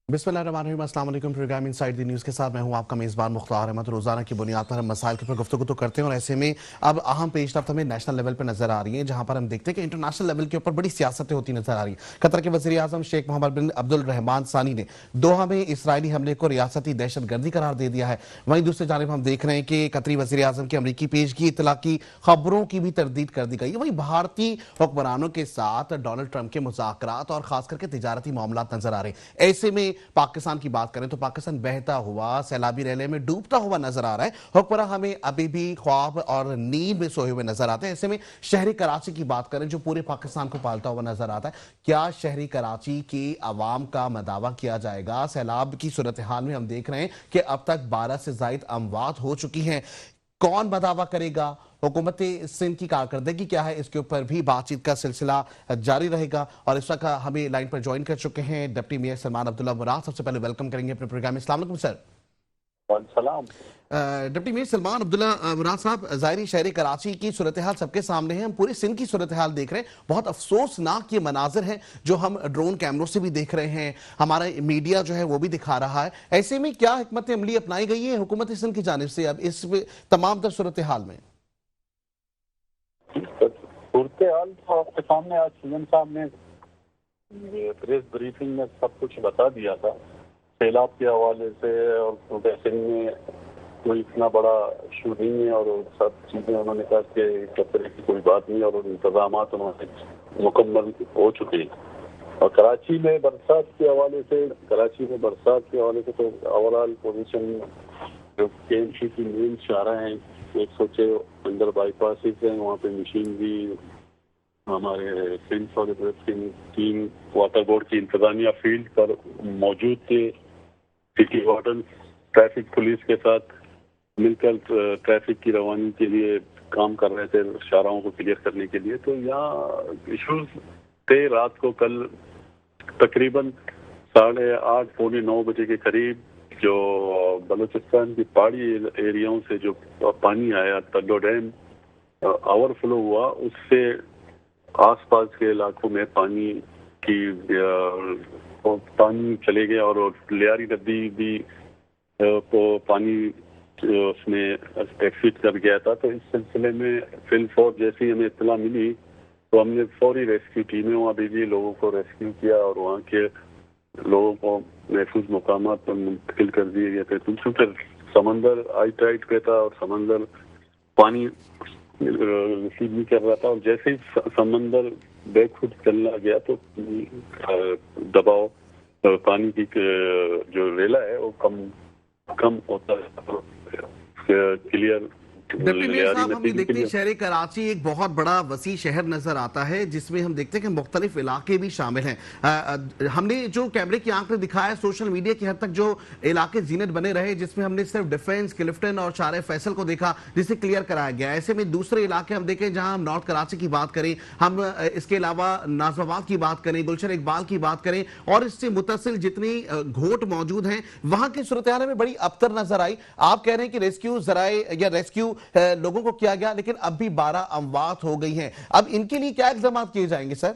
बिस्मिल्लाहिर्रहमानिर्रहीम, अस्सलाम वालेकुम। प्रोग्राम इनसाइड द न्यूज़ के साथ मैं हूं आपका मेज़बान मुख्तार अहमद। रोज़ाना की बुनियाद पर हम मसाइल के ऊपर गुफ्तगू तो करते हैं और ऐसे में अब अहम पेशरफ्त हमें नेशनल लेवल पर नज़र आ रही है, जहां पर हम देखते हैं कि इंटरनेशनल लेवल के ऊपर बड़ी सियासतें होती नजर आ रही हैं। कतर के वज़ीर आज़म शेख मोहम्मद बिन अब्दुल रहमान सानी ने दोहा में इसराइली हमले को रियासती दहशतगर्दी करार दे दिया है। वहीं दूसरी जानिब हम देख रहे हैं कि कतरी वज़ीर आज़म की अमरीकी पेशगी इतला की खबरों की भी तरदीद कर दी गई है। वहीं भारतीय हुक्मरानों के साथ डोनाल्ड ट्रंप के मुज़ाकरात और खास करके तिजारती मामलात नजर आ रहे हैं। ऐसे में पाकिस्तान की बात करें तो पाकिस्तान बहता हुआ सैलाबी रैले में डूबता हुआ नजर आ रहा है। हुक्मरान हमें अभी भी ख्वाब और नींद में सोए हुए नजर आते हैं। ऐसे में शहरी कराची की बात करें जो पूरे पाकिस्तान को पालता हुआ नजर आता है, क्या शहरी कराची की आवाम का मदावा किया जाएगा? सैलाब की सूरत हाल में हम देख रहे हैं कि अब तक 12 से जायद अमवात हो चुकी हैं। कौन बदावा करेगा? हुकूमत सिंध की कारकर्दगी क्या है? इसके ऊपर भी बातचीत का सिलसिला जारी रहेगा। और इस वक्त हमें लाइन पर ज्वाइन कर चुके हैं डिप्टी मेयर सलमान अब्दुल्ला मुराद। सबसे पहले वेलकम करेंगे अपने प्रोग्राम में। अस्सलाम वालेकुम सर। सलाम। डिप्टी मेयर सलमान अब्दुल्ला मुराद साहब, ज़ाहिरी शहर कराची की सूरत हाल सबके सामने है। हम पूरे सिंध की सूरत हाल देख रहे हैं। बहुत अफसोसनाक ये मनाजिर हैं जो हम ड्रोन कैमरों से भी देख रहे हैं, हमारा मीडिया जो है वो भी दिखा रहा है। ऐसे में क्या हिकमत अमली अपनाई गई है हुकूमत सिंध की जानिब से अब इस तमाम तर सूरत हाल में? सूरत हाल तो आपके सामने आज सीएम साहब ने प्रेस ब्रीफिंग में सब कुछ बता दिया था। सैलाब के हवाले से और सूरत सिंध में कोई इतना बड़ा इशू नहीं है और सब चीज़ें उन्होंने कहा कि खतरे की कोई बात नहीं और इंतजाम उन्होंने मुकम्मल हो चुके हैं। और कराची में बरसात के हवाले से तो ओवरऑल पोजीशन जो KMC की मेन शाहरा हैं 106 अंडर बाईपासिस हैं, वहाँ पे मशीनरी हमारे Sindh solid team water board की इंतजामिया फील्ड पर मौजूद थे। सिटी वार्डन ट्रैफिक पुलिस के साथ मिलकर ट्रैफिक की रवानी के लिए काम कर रहे थे, शाहराहों को क्लियर करने के लिए। तो यहाँ इशूज थे। रात को कल तकरीबन 8:30 पौने 9 बजे के करीब जो बलूचिस्तान की पहाड़ी एरियाओं से जो पानी आया, तड्डो डैम ओवरफ्लो हुआ, उससे आसपास के इलाकों में पानी चले गया और लियारी नदी भी पानी उसमें एक्सिट कर गया था। तो इस सिलसिले में फिल फोर्स जैसी हमें इत्तला मिली तो हमने फौरी रेस्क्यू टीमें वहाँ भेजी, लोगों को रेस्क्यू किया और वहाँ के लोगों को महफूज मकामात पर मुंतकिल कर दिए गए थे। क्योंकि समंदर आई टाइट पे था और समंदर पानी रिसीव नहीं कर रहा था और जैसे ही समंदर बैकफुट चलना गया तो दबाव पानी की जो रेला है वो कम होता है। क्लियर डिप्टी मेयर साहब, हम ये देखते हैं शहर कराची एक बहुत बड़ा वसी शहर नजर आता है जिसमें हम देखते हैं कि मुख्तलिफ इलाके भी शामिल हैं। हमने जो कैमरे की आंख में दिखाया, सोशल मीडिया की हद तक जो इलाके जीनत बने रहे, जिसमें हमने सिर्फ डिफेंस, क्लिफ्टन और शारे फैसल को देखा जिसे क्लियर कराया गया। ऐसे में दूसरे इलाके हम देखें जहां हम नॉर्थ कराची की बात करें, हम इसके अलावा नाजमाबाद की बात करें, गुलशन इकबाल की बात करें और इससे मुतसिल जितनी घोट मौजूद हैं, वहां की सूरत हाल में बड़ी अबतर नजर आई। आप कह रहे हैं कि रेस्क्यू जराए या रेस्क्यू लोगों को किया गया, लेकिन अब भी 12 अमवात हो गई हैं। अब इनके लिए क्या इक़दाम किए जाएंगे सर?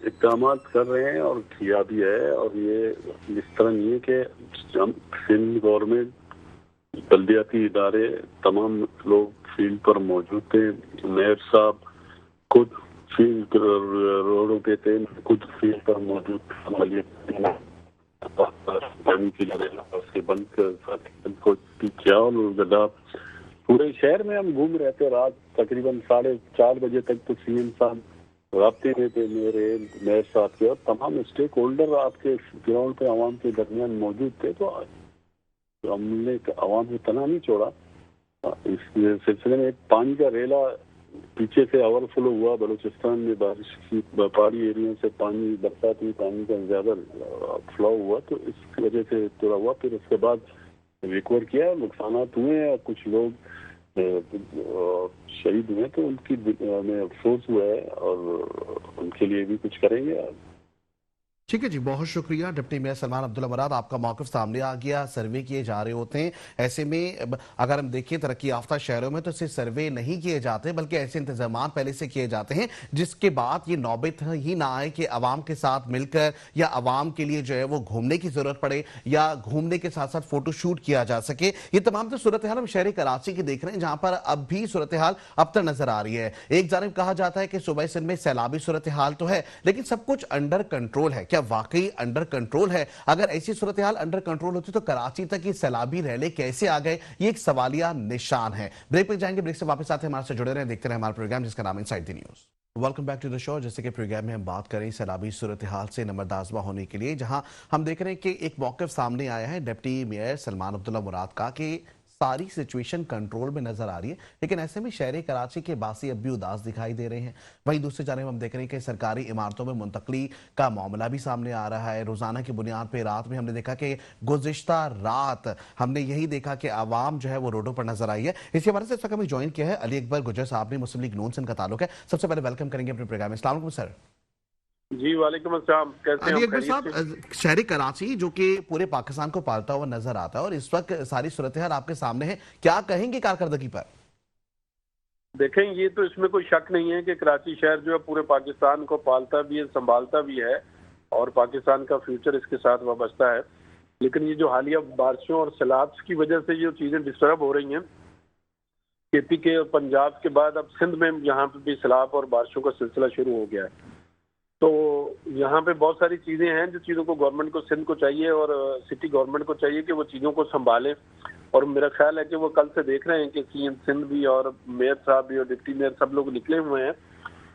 इक़दाम कर रहे हैं और किया भी है। और ये इस तरह नहीं है कि हम सिंध गवर्नमेंट, बल्दियाती इदारे, तमाम लोग फील्ड पर मौजूद थे। मेयर साहब खुद फील्ड रोडों पे थे, खुद फील्ड पर मौजूद उसके बंद को किया और गड्ढा पूरे शहर में हम घूम रहे थे। रात तकरीबन 4:30 बजे तक तो सीएम साहब राब्ते में थे, मेयर साहब के, और तमाम स्टेक होल्डर आपके ग्राउंड पे आवाम के दरमियान मौजूद थे। तो हमने आवाम को तना नहीं छोड़ा। इस सिलसिले में एक पानी का रेला पीछे से ओवरफ्लो हुआ। बलूचिस्तान में बारिश की पहाड़ी एरिया से पानी, बरसात में पानी का ज्यादा फ्लो हुआ तो इस वजह से थोड़ा हुआ। फिर उसके बाद रिकवर किया, नुकसान हुए और कुछ लोग शहीद हुए, तो उनकी हमें अफसोस हुआ है और उनके लिए भी कुछ करेंगे। ठीक है जी, बहुत शुक्रिया। डिप्टी मेयर सलमान अब्दुल्ला मुराद, आपका मौक़िफ़ सामने आ गया। सर्वे किए जा रहे होते हैं, ऐसे में अगर हम देखें तरक्की याफ्ता शहरों में तो सिर्फ सर्वे नहीं किए जाते बल्कि ऐसे इंतजाम पहले से किए जाते हैं जिसके बाद ये नौबत ही ना आए कि आवाम के साथ मिलकर या आवाम के लिए जो है वो घूमने की जरूरत पड़े या घूमने के साथ साथ फोटो शूट किया जा सके। ये तमाम तो सूरत हाल हम शहर कराची की देख रहे हैं, जहां पर अब भी सूरत हाल अब तक नजर आ रही है। एक जानिब कहा जाता है कि सूबे सिंध में सैलाबी सूरत हाल तो है, लेकिन सब कुछ अंडर कंट्रोल है। क्या वाकई अंडर कंट्रोल है? अगर ऐसी सूरत हाल अंडर कंट्रोल होती तो कराची तक ये सैलाबी रैले कैसे आ गए, ये एक सवालिया निशान है। ब्रेक पे जाएंगे, ब्रेक से वापस आते हैं, हमारे से जुड़े रहें, देखते रहे हमारा प्रोग्राम जिसका नाम inside the news. Welcome back to the show. जैसे कि प्रोग्राम में हम बात करें सैलाबी सूरत हाल से नंबरदाजमा होने के लिए, जहां हम देख रहे हैं कि एक मौक़िफ़ सामने आया है डिप्टी मेयर सलमान अब्दुल्ला मुराद का कि सारी सिचुएशन कंट्रोल में नजर आ रही है, लेकिन ऐसे में शहर कराची के बासी अब भी उदास दिखाई दे रहे हैं। वहीं दूसरी जानब हम देख रहे हैं कि सरकारी इमारतों में मुंतकली का मामला भी सामने आ रहा है। रोजाना की बुनियाद पर रात में हमने देखा कि गुज़िश्ता रात हमने यही देखा कि आवाम जो है वो रोडों पर नजर आई है। इसी हमारे से इस वक्त हमें ज्वाइन किया है अली अकबर गुजर साहब ने, मुस्लिम लीग नून से इनका ताल्लुक है। सबसे पहले वेलकम करेंगे अपने प्रोग्राम में। अस्सलाम वालेकुम सर। जी वालेकुम अस्सलाम, कैसे अली हैं? अकबर साहब, शहर कराची जो कि पूरे पाकिस्तान को पालता हुआ नजर आता है और इस वक्त सारी सूरत हाल आपके सामने है, क्या कहेंगे कारकर्दगी पर? देखें, ये तो इसमें कोई शक नहीं है कि कराची शहर जो है पूरे पाकिस्तान को पालता भी है, संभालता भी है और पाकिस्तान का फ्यूचर इसके साथ वाबस्ता है। लेकिन ये जो हालिया बारिशों और सैलाब की वजह से जो चीज़ें डिस्टर्ब हो रही हैं, केपी के और पंजाब के बाद अब सिंध में यहाँ पे भी सैलाब और बारिशों का सिलसिला शुरू हो गया है। तो यहाँ पे बहुत सारी चीज़ें हैं जो चीज़ों को गवर्नमेंट को, सिंध को चाहिए और सिटी गवर्नमेंट को चाहिए कि वो चीज़ों को संभालें। और मेरा ख्याल है कि वो कल से देख रहे हैं कि सीएम सिंध भी और मेयर साहब भी और डिप्टी मेयर सब लोग निकले हुए हैं,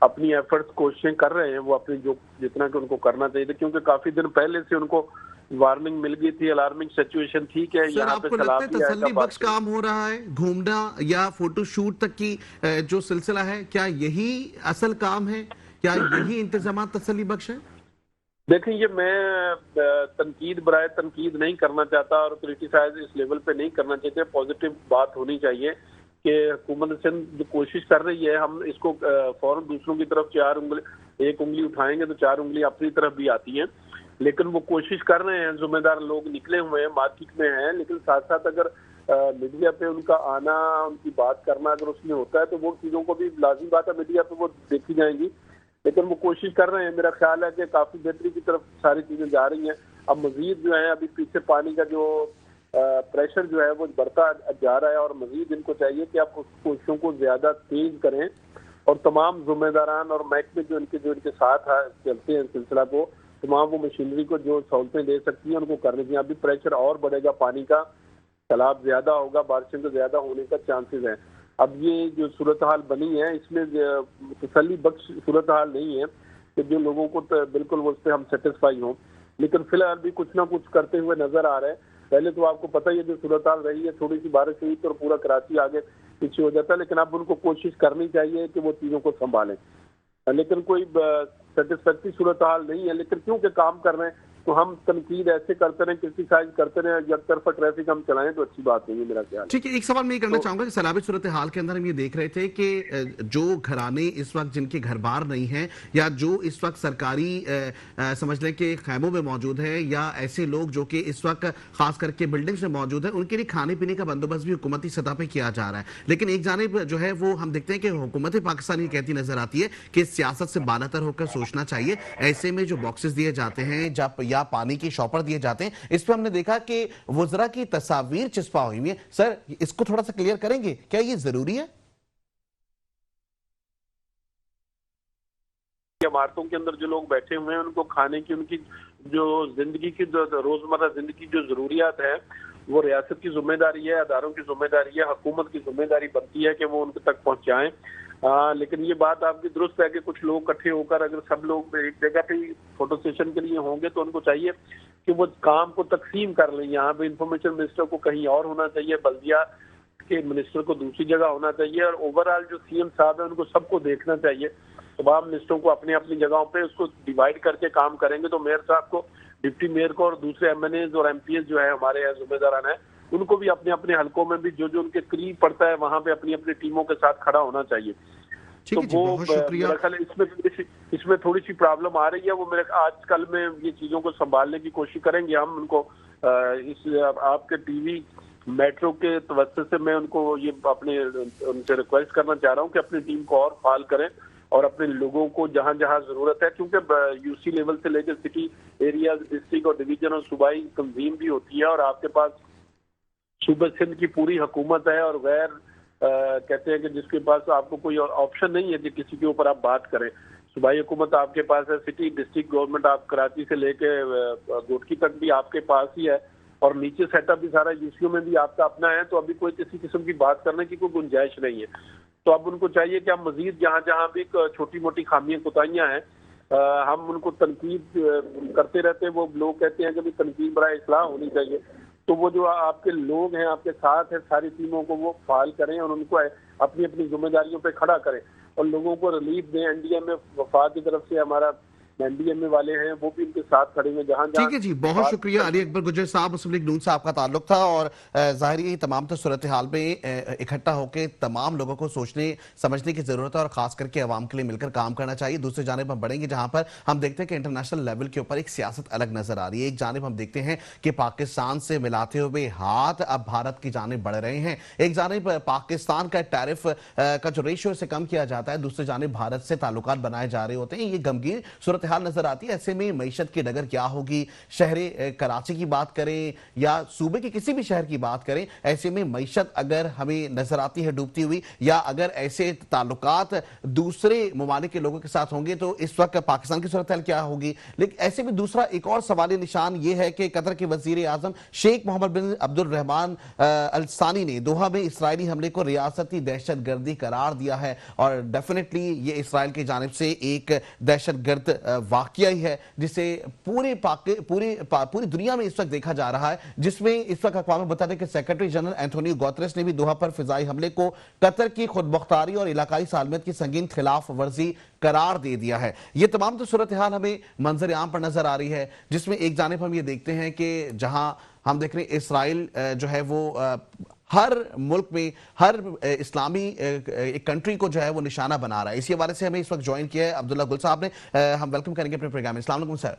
अपनी एफर्ट्स कोशिशें कर रहे हैं वो अपनी जो जितना कि उनको करना चाहिए था, क्योंकि काफ़ी दिन पहले से उनको वार्निंग मिल गई थी, अलार्मिंग सिचुएशन ठीक है। सर, यहाँ पे आपको लगता है सैलाब तसल्ली बख्श काम हो रहा है? घूमना या फोटो शूट तक की जो सिलसिला है, क्या यही असल काम है? क्या यही इंतजाम तसल्ली बख्श है? देखें, ये मैं तनकीद बराए तनकीद नहीं करना चाहता और क्रिटिसाइज इस लेवल पे नहीं करना चाहते। पॉजिटिव बात होनी चाहिए कि हुकूमत सिंध जो कोशिश कर रही है, हम इसको फौरन दूसरों की तरफ एक उंगली उठाएंगे तो 4 उंगली अपनी तरफ भी आती हैं। लेकिन वो कोशिश कर रहे हैं, जिम्मेदार लोग निकले हुए हैं, मार्केट में हैं। लेकिन साथ साथ अगर मीडिया पे उनका आना, उनकी बात करना अगर उसमें होता है तो वो चीज़ों को भी लाजिम बात है मीडिया पे वो देखी जाएंगी। लेकिन वो कोशिश कर रहे हैं, मेरा ख्याल है कि काफ़ी बेहतरी की तरफ सारी चीज़ें जा रही हैं। अब मजीद जो है, अभी पीछे पानी का जो प्रेशर जो है वो बढ़ता जा रहा है और मजीद इनको चाहिए कि आप उस कोशिशों को ज़्यादा तेज करें और तमाम जिम्मेदारान और महकमे जो इनके साथ चलते हैं सिलसिला को, तमाम वो मशीनरी को जो सहूलतें दे सकती हैं उनको करने चाहिए। अभी प्रेशर और बढ़ेगा, पानी का तालाब ज़्यादा होगा, बारिशों के ज़्यादा होने का चांसेस हैं। अब ये जो सूरत हाल बनी है इसमें तसल्ली बख्श सूरत हाल नहीं है कि जो लोगों को बिल्कुल उस पर हम सेटिस्फाई हों, लेकिन फिलहाल भी कुछ ना कुछ करते हुए नजर आ रहे हैं। पहले तो आपको पता ही है जो सूरत हाल रही है, थोड़ी सी बारिश हुई तो पूरा कराची आगे पीछे हो जाता है। लेकिन अब उनको कोशिश करनी चाहिए कि वो चीज़ों को संभालें, लेकिन कोई सेटिस्फैक्टरी सूरत हाल नहीं है। लेकिन क्योंकि काम कर रहे हैं तो हम तनकीद ऐसे करते रहे, क्रिटिसाइज करते रहे, एक तरफा ट्रैफिक हम चलाएं तो अच्छी बात नहीं है, मेरा ख्याल। ठीक है, एक सवाल मैं ये करना चाहूंगा कि सैलाबी सूरत हाल के अंदर हम ये देख रहे थे कि जो घराने इस वक्त जिनके घर बार नहीं हैं या जो इस वक्त सरकारी समझ लें कि खैमों में मौजूद है या ऐसे लोग जो कि इस वक्त खास करके बिल्डिंग्स में मौजूद है, उनके लिए खाने पीने का बंदोबस्त भी हुकूमती सतह पर किया जा रहा है। लेकिन एक जानिब जो है वो हम देखते हैं कि हुकूमत पाकिस्तान ये कहती नजर आती है कि सियासत से बालातर होकर सोचना चाहिए। ऐसे में जो बॉक्सेस दिए जाते हैं या पानी की शॉपर दिए जाते हैं, इस पर हमने देखा कि वुज़रा की तस्वीर चिस्पा हुई है। सर, इसको थोड़ा सा क्लियर करेंगे, क्या ये जरूरी है? इमारतों के अंदर जो लोग बैठे हुए हैं उनको खाने की, उनकी जो जिंदगी की रोजमर्रा जिंदगी जो जरूरियात है वो रियासत की जिम्मेदारी है, अदारों की जिम्मेदारी है, हुकूमत की जिम्मेदारी बनती है कि वो उनके तक पहुंचाएं। लेकिन ये बात आपकी दुरुस्त है कि कुछ लोग इकट्ठे होकर अगर सब लोग एक जगह पे फोटो सेशन के लिए होंगे तो उनको चाहिए कि वो काम को तकसीम कर लें। यहाँ पे इंफॉर्मेशन मिनिस्टर को कहीं और होना चाहिए, बल्दिया के मिनिस्टर को दूसरी जगह होना चाहिए और ओवरऑल जो सीएम साहब है उनको सबको देखना चाहिए। तमाम मिनिस्टरों को अपनी अपनी जगहों पे उसको डिवाइड करके काम करेंगे तो मेयर साहब को, डिप्टी मेयर को और दूसरे एमएनएज और एमपीएस जो है हमारे जिम्मेदारान है, उनको भी अपने अपने हलकों में भी जो जो उनके करीब पड़ता है वहां पे अपनी अपनी टीमों के साथ खड़ा होना चाहिए। ٹھیک ہے جی، وہ بہت شکریہ۔ میرا خیال ہے اس میں تھوڑی سی پرابلم آ رہی ہے، وہ میرے آج کل میں یہ چیزوں کو سنبھالنے کی کوشش کریں گے ہم ان کو۔ اس آپ کے ٹی وی میٹرو کے توسط سے میں ان کو یہ اپنے ان سے ریکویسٹ کرنا چاہ رہا ہوں کہ اپنی ٹیم کو اور فعال کریں اور اپنے لوگوں کو جہاں جہاں ضرورت ہے، کیونکہ یو سی لیول سے لے کے سٹی ایریاز، ڈسٹرکٹ اور ڈویژن اور صوبائی تنظیم بھی ہوتی ہے، اور آپ کے پاس صوبہ سندھ کی پوری حکومت ہے، اور غیر کہتے ہیں کہ جس کے پاس آپ کو کوئی آپشن نہیں ہے کہ کسی کے اوپر آپ بات کریں۔ صوبائی حکومت آپ کے پاس ہے، سٹی ڈسٹرکٹ گورنمنٹ آپ کراچی سے لے کے گوٹکی تک بھی آپ کے پاس ہی ہے، اور نیچے سیٹ اپ بھی سارا یو سی او میں بھی آپ کا اپنا ہے، تو ابھی کوئی کسی قسم کی بات کرنے کی کوئی گنجائش نہیں ہے۔ تو اب ان کو چاہیے کہ ہم مزید جہاں جہاں بھی چھوٹی موٹی خامیاں کوتاہیاں ہیں ہم ان کو تنقید کرتے رہتے ہیں۔ وہ لوگ کہتے ہیں کہ تنقید برائے اصلاح ہونی چاہیے، تو وہ جو آپ کے لوگ ہیں آپ کے ساتھ ہیں ساری ٹیموں کو وہ فعال کریں اور ان کو اپنی اپنی ذمہ داریوں پہ کھڑا کریں اور لوگوں کو ریلیف دیں۔ این ڈی ایم اے وفاق کی طرف سے ہمارا این ڈی ایم اے والے ہیں وہ بھی ان کے ساتھ کھڑے ہیں جہاں جہاں۔ ٹھیک ہے جی، بہت شکریہ علی اکبر گجر صاحب، مسلم لیگ نون سے آپ کا تعلق تھا، اور ظاہر یہ تمام تو صورتحال میں اکٹھا ہو کے تمام لوگوں کو سوچنے سمجھنے کی ضرورت ہے، اور خاص کر کے عوام کے لیے مل کر کام کرنا چاہیے۔ دوسری جانب ہم بڑھیں گے جہاں پر ہم دیکھتے ہیں کہ انٹرنیشنل لیول کے اوپر ایک سیاست الگ نظر آ رہی ہے۔ ایک جانب ہم دیکھتے ہیں کہ پاکستان سے ملاتے ہوئے ہاتھ اب بھارت کی جانب بڑھ رہے ہیں، ایک جانب پاکستان کا ٹیرف کا جو ریشو سے کم کیا جاتا ہے، دوسری جانب بھارت سے تعلقات بنائے جا رہے ہوتے ہیں۔ یہ غمگین صورتحال نظر آتی ہے۔ ایسے میں معیشت کی ڈگر کیا ہوگی؟ شہر کراچی کی بات کریں یا صوبے کے کسی بھی شہر کی بات کریں، ایسے میں معیشت اگر ہمیں نظر آتی ہے ڈوبتی ہوئی، یا اگر ایسے تعلقات دوسرے ممالک کے لوگوں کے ساتھ ہوں گے تو اس وقت پاکستان کی صورتحال کیا ہوگی؟ لیکن ایسے میں دوسرا ایک اور سوالی نشان یہ ہے کہ قطر کے وزیر اعظم شیخ محمد بن عبد الرحمن ال ثانی نے دوحہ میں اسرائیلی حملے کو ریاستی دہشت گردی قرار دیا ہے، اور ڈیفینیٹلی یہ اسرائیل کی جانب سے ایک دہشت گرد واقعہ ہی ہے جسے پوری دنیا میں اس وقت دیکھا جا رہا ہے، جس میں اس وقت اقوام متحدہ کے سیکرٹری جنرل اینٹونیو گوتریس نے بھی دوحہ پر فضائی حملے کو قطر کی خود مختاری اور علاقائی سالمیت کی سنگین خلاف ورزی قرار دے دیا ہے۔ یہ تمام تو صورتحال ہمیں منظر عام پر نظر آ رہی ہے، جس میں ایک جانب ہم یہ دیکھتے ہیں کہ جہاں ہم دیکھ رہے ہیں اسرائیل جو ہے وہ ہر ملک میں ہر اسلامی ایک کنٹری کو جو ہے وہ نشانہ بنا رہا ہے۔ اسی حوالے سے ہمیں اس وقت جوائن کیا ہے عبداللہ گل صاحب نے، ہم ویلکم کریں گے اپنے پروگرام میں۔ السلام علیکم سر۔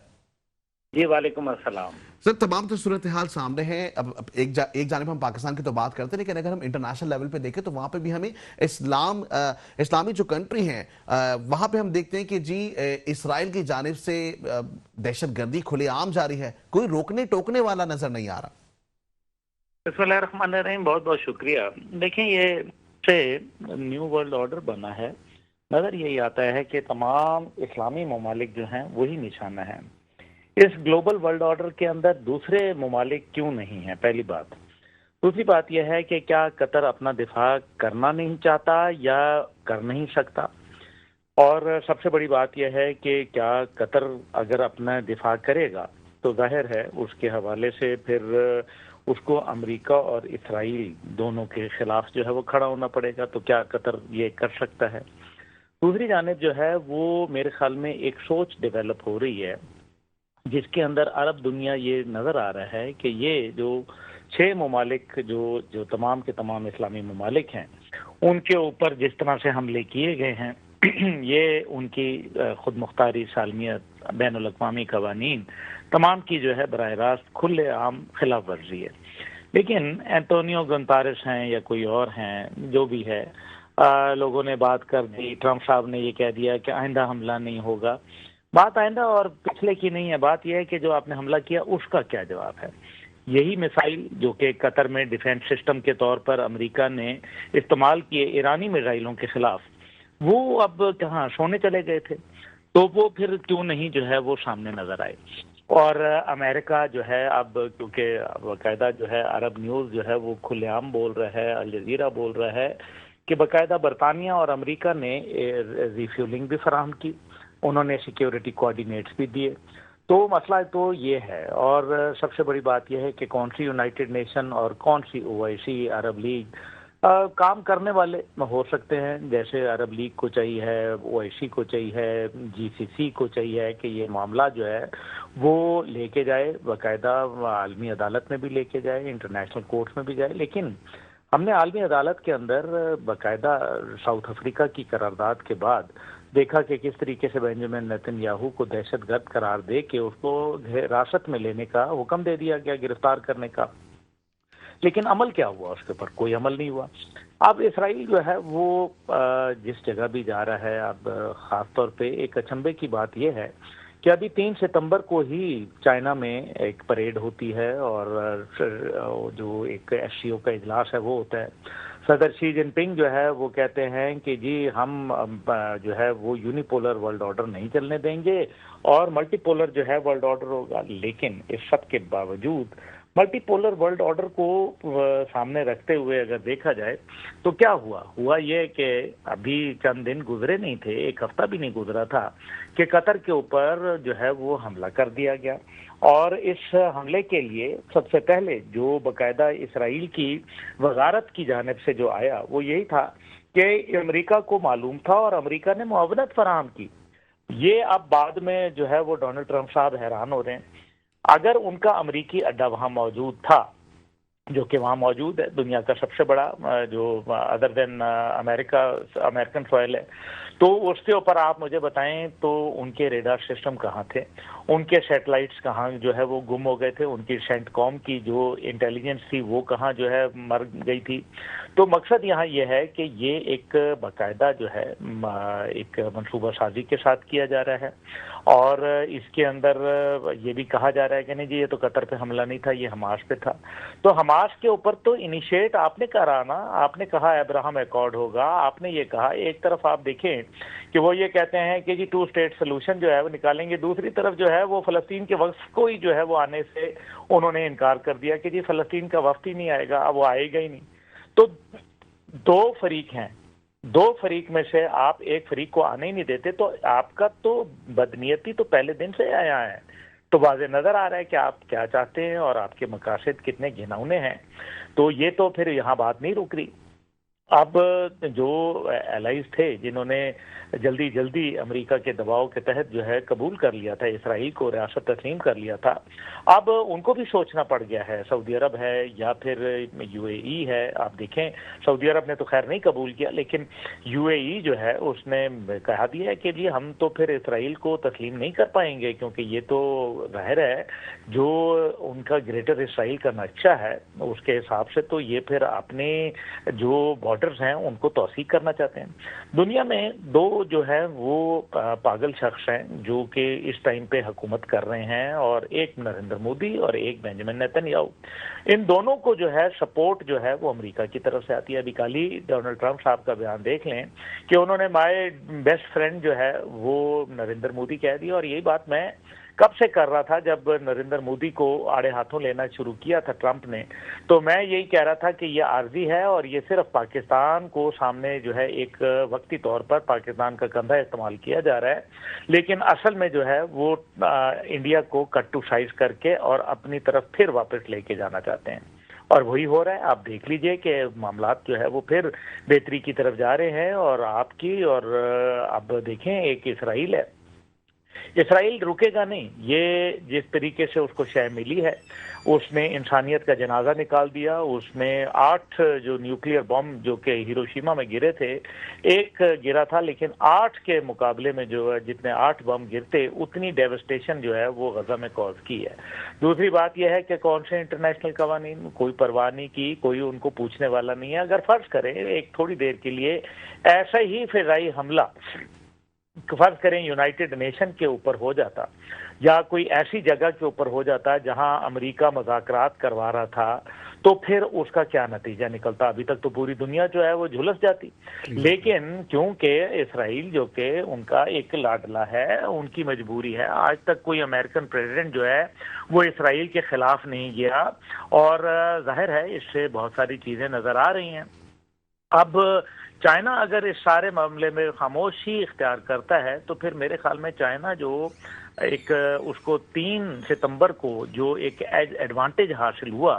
جی وعلیکم السلام سر، تمام تو صورتحال سامنے ہیں۔ اب ایک جانب ہم پاکستان کی تو بات کرتے ہیں، لیکن اگر ہم انٹرنیشنل لیول پہ دیکھیں تو وہاں پہ بھی ہمیں اسلامی جو کنٹری ہیں وہاں پہ ہم دیکھتے ہیں کہ جی اسرائیل کی جانب سے دہشت گردی کھلے عام جاری ہے، کوئی روکنے ٹوکنے والا نظر نہیں آ رہا۔ بسم اللہ الرحمن الرحیم، بہت بہت شکریہ۔ دیکھیں، یہ سے نیو ورلڈ آرڈر بنا ہے، نظر یہی آتا ہے کہ تمام اسلامی ممالک جو ہیں وہی نشانہ ہیں۔ اس گلوبل ورلڈ آرڈر کے اندر دوسرے ممالک کیوں نہیں ہیں؟ پہلی بات۔ دوسری بات یہ ہے کہ کیا قطر اپنا دفاع کرنا نہیں چاہتا یا کر نہیں سکتا؟ اور سب سے بڑی بات یہ ہے کہ کیا قطر اگر اپنا دفاع کرے گا تو ظاہر ہے اس کے حوالے سے پھر اس کو امریکہ اور اسرائیل دونوں کے خلاف جو ہے وہ کھڑا ہونا پڑے گا، تو کیا قطر یہ کر سکتا ہے؟ دوسری جانب جو ہے وہ میرے خیال میں ایک سوچ ڈیولپ ہو رہی ہے جس کے اندر عرب دنیا یہ نظر آ رہا ہے کہ یہ جو 6 ممالک جو تمام کے تمام اسلامی ممالک ہیں ان کے اوپر جس طرح سے حملے کیے گئے ہیں یہ ان کی خود مختاری سالمیت، بین الاقوامی قوانین تمام کی جو ہے براہ راست کھلے عام خلاف ورزی ہے۔ لیکن اینٹونیو گونتارس ہیں یا کوئی اور ہیں، جو بھی ہے، لوگوں نے بات کر دی، ٹرمپ صاحب نے یہ کہہ دیا کہ آئندہ حملہ نہیں ہوگا۔ بات آئندہ اور پچھلے کی نہیں ہے، بات یہ ہے کہ جو آپ نے حملہ کیا اس کا کیا جواب ہے۔ یہی میزائل جو کہ قطر میں ڈیفینس سسٹم کے طور پر امریکہ نے استعمال کیے ایرانی میزائلوں کے خلاف، وہ اب کہاں سونے چلے گئے تھے، تو وہ پھر کیوں نہیں جو ہے وہ سامنے نظر آئے۔ اور امریکہ جو ہے اب کیونکہ باقاعدہ جو ہے عرب نیوز جو ہے وہ کھلے عام بول رہا ہے، الجزیرہ بول رہا ہے کہ باقاعدہ برطانیہ اور امریکہ نے ریفیولنگ بھی فراہم کی، انہوں نے سیکیورٹی کوآرڈینیٹس بھی دیے۔ تو مسئلہ تو یہ ہے، اور سب سے بڑی بات یہ ہے کہ کون سی یونائٹڈ نیشن اور کون سی OIC، عرب لیگ کام کرنے والے ہو سکتے ہیں، جیسے عرب لیگ کو چاہیے ہے، OIC کو چاہیے ہے، GCC کو چاہیے ہے کہ یہ معاملہ جو ہے وہ لے کے جائے، باقاعدہ عالمی عدالت میں بھی لے کے جائے، انٹرنیشنل کورٹس میں بھی جائے۔ لیکن हमने आलमी अदालत के अंदर बाकायदा साउथ अफ्रीका की करारदाद के बाद देखा कि किस तरीके से बेंजामिन नेतन्याहू को दहशतगर्द करार दे के उसको हिरासत में लेने का हुक्म दे दिया गया, गिरफ्तार करने का। लेकिन अमल क्या हुआ? उसके ऊपर कोई अमल नहीं हुआ। अब इसराइल जो है वो जिस जगह भी जा रहा है, अब खास तौर पे एक अचंभे की बात यह है कि अभी 3 सितंबर को ही चाइना में एक परेड होती है और जो एक एससीओ का इजलास है वो होता है। सदर शी जिनपिंग जो है वो कहते हैं कि जी हम जो है वो यूनिपोलर वर्ल्ड ऑर्डर नहीं चलने देंगे और मल्टीपोलर जो है वर्ल्ड ऑर्डर होगा। लेकिन इस सब के बावजूद मल्टीपोलर वर्ल्ड ऑर्डर को सामने रखते हुए अगर देखा जाए तो क्या हुआ ये कि अभी चंद दिन गुजरे नहीं थे, एक हफ्ता भी नहीं गुजरा था कि कतर के ऊपर जो है वो हमला कर दिया गया। और इस हमले के लिए सबसे पहले जो बाकायदा इसराइल की वजारत की जानिब से जो आया वो यही था कि अमेरिका को मालूम था और अमेरिका ने मुआवनत फराहम की। ये अब बाद में जो है वो डोनाल्ड ट्रंप साहब हैरान हो रहे हैं। अगर उनका अमेरिकी अड्डा वहां मौजूद था, जो कि वहां मौजूद है, दुनिया का सबसे बड़ा जो अदर देन अमेरिकन सॉइल है, तो उसके ऊपर आप मुझे बताएं तो उनके रेडार सिस्टम कहाँ थे, उनके सैटेलाइट्स कहाँ जो है वो गुम हो गए थे, उनकी सेंटकॉम की जो इंटेलिजेंस थी वो कहाँ जो है मर गई थी। तो मकसद यहाँ ये है कि ये एक बाकायदा जो है एक मंसूबा साजी के साथ किया जा रहा है और इसके अंदर ये भी कहा जा रहा है कि नहीं जी ये तो कतर पे हमला नहीं था, ये हमास पे था। तो हमास के ऊपर तो इनिशिएट आपने करा ना, आपने कहा अब्राहम अकॉर्ड होगा, आपने ये कहा। एक तरफ आप देखें कि वो ये कहते हैं कि जी 2 स्टेट सोल्यूशन जो है वो निकालेंगे, दूसरी तरफ जो है वो फलस्तीन के वक्फ को ही जो है वो आने से उन्होंने इनकार कर दिया कि जी फलस्तीन का वफ्द ही नहीं आएगा, अब वो आएगा ही नहीं। तो 2 फरीक हैं, 2 फरीक में से आप एक फरीक को आने ही नहीं देते, तो आपका तो बदनीयती तो पहले दिन से आया है। तो वाज़े नजर आ रहा है कि आप क्या चाहते हैं और आपके मकासद कितने घिनौने हैं। तो ये तो फिर यहाँ बात नहीं रुक रही। अब जो एलाइज थे जिन्होंने जल्दी जल्दी अमेरिका के दबाव के तहत जो है कबूल कर लिया था, इसराइल को रियासत तस्लीम कर लिया था, अब उनको भी सोचना पड़ गया है। सऊदी अरब है या फिर यूएई है। आप देखें सऊदी अरब ने तो खैर नहीं कबूल किया, लेकिन यूएई जो है उसने कहा दिया है कि जी हम तो फिर इसराइल को तस्लीम नहीं कर पाएंगे, क्योंकि ये तो जाहिर है जो उनका ग्रेटर इसराइल का नक्शा है उसके हिसाब से तो ये फिर अपने जो बॉर्डर्स हैं उनको तौसीक करना चाहते हैं। दुनिया में 2 जो है वो पागल शख्स हैं जो कि इस टाइम पे हुकूमत कर रहे हैं, और एक नरेंद्र मोदी और एक बेंजामिन नेतन्याहू। इन दोनों को जो है सपोर्ट जो है वो अमेरिका की तरफ से आती है। अभी कल ही डोनाल्ड ट्रंप साहब का बयान देख लें कि उन्होंने माय बेस्ट फ्रेंड जो है वो नरेंद्र मोदी कह दिया। और यही बात मैं कब से कर रहा था, जब नरेंद्र मोदी को आड़े हाथों लेना शुरू किया था ट्रंप ने, तो मैं यही कह रहा था कि ये आर्जी है और ये सिर्फ पाकिस्तान को सामने जो है एक वक्ती तौर पर पाकिस्तान का कंधा इस्तेमाल किया जा रहा है, लेकिन असल में जो है वो इंडिया को कट टू साइज करके और अपनी तरफ फिर वापस लेके जाना चाहते हैं। और वही हो रहा है। आप देख लीजिए कि मामलात जो है वो फिर बेहतरी की तरफ जा रहे हैं। और आपकी और अब देखें एक इसराइल है, इसराइल रुकेगा नहीं। ये जिस तरीके से उसको शय मिली है, उसने इंसानियत का जनाजा निकाल दिया। उसने 8 जो न्यूक्लियर बम जो कि हिरोशिमा में गिरे थे, एक गिरा था, लेकिन 8 के मुकाबले में जो है जितने 8 बम गिरते उतनी डेवस्टेशन जो है वो गजा में कॉज की है। दूसरी बात यह है कि कौन से इंटरनेशनल कवानीन, कोई परवाह नहीं की, कोई उनको पूछने वाला नहीं है। अगर फर्ज करें एक थोड़ी देर के लिए ऐसा ही फिजाई हमला फर्ज करें यूनाइटेड नेशन के ऊपर हो जाता या कोई ऐसी जगह के ऊपर हो जाता जहां अमेरिका मज़ाकरात करवा रहा था, तो फिर उसका क्या नतीजा निकलता? अभी तक तो पूरी दुनिया जो है वो झुलस जाती। लेकिन क्योंकि इसराइल जो कि उनका एक लाडला है, उनकी मजबूरी है। आज तक कोई अमेरिकन प्रेसिडेंट जो है वो इसराइल के खिलाफ नहीं गया, और जाहिर है इससे बहुत सारी चीजें नजर आ रही हैं। अब चाइना अगर इस सारे मामले में खामोशी इख्तियार करता है तो फिर मेरे ख्याल में चाइना जो एक उसको 3 सितंबर को जो एक एडवांटेज हासिल हुआ,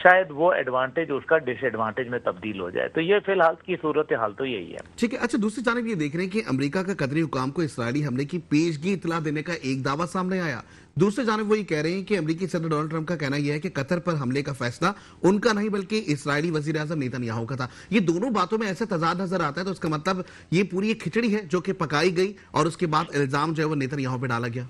शायद वो एडवांटेज उसका डिसएडवांटेज में तब्दील हो जाए। तो ये फिलहाल की सूरत हाल तो यही है। ठीक है। अच्छा, दूसरी जानब ये देख रहे हैं कि अमेरिका का कतरी हुकाम को इसराइली हमले की पेशगी इतला देने का एक दावा सामने आया। दूसरी जानब वो ये कह रहे हैं कि अमेरिकी सदर डोनाल्ड ट्रंप का कहना यह है कि कतर पर हमले का फैसला उनका नहीं बल्कि इस्राएली वजीर आजम नेतन्याहू का था। ये दोनों बातों में ऐसा तजाद नजर आता है, तो इसका मतलब ये पूरी एक खिचड़ी है जो कि पकाई गई और उसके बाद इल्जाम जो है वो नेतन्याहू पे डाला गया।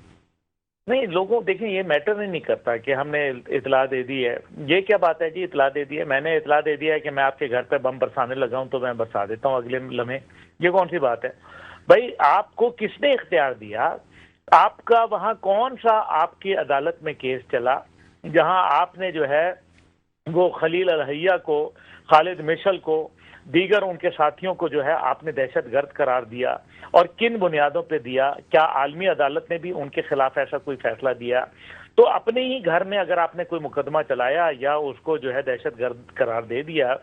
नहीं, लोगों देखें ये मैटर नहीं करता कि हमने इतला दे दी है। ये क्या बात है जी, इतला दे दी है, मैंने इतला दे दिया है कि मैं आपके घर पे बम बरसाने लगा हूं तो मैं बरसा देता हूं अगले लम्हे। ये कौन सी बात है भाई? आपको किसने इख्तियार दिया? आपका वहां कौन सा आपकी अदालत में केस चला जहां आपने जो है वो खलील अलहैया को, खालिद मिशल को, दीगर उनके साथियों को जो है आपने दहशतगर्द करार दिया? और किन बुनियादों पे दिया? क्या आलमी अदालत ने भी उनके खिलाफ ऐसा कोई फैसला दिया? तो अपने ही घर में अगर आपने कोई मुकदमा चलाया या उसको जो है दहशतगर्द करार दे दिया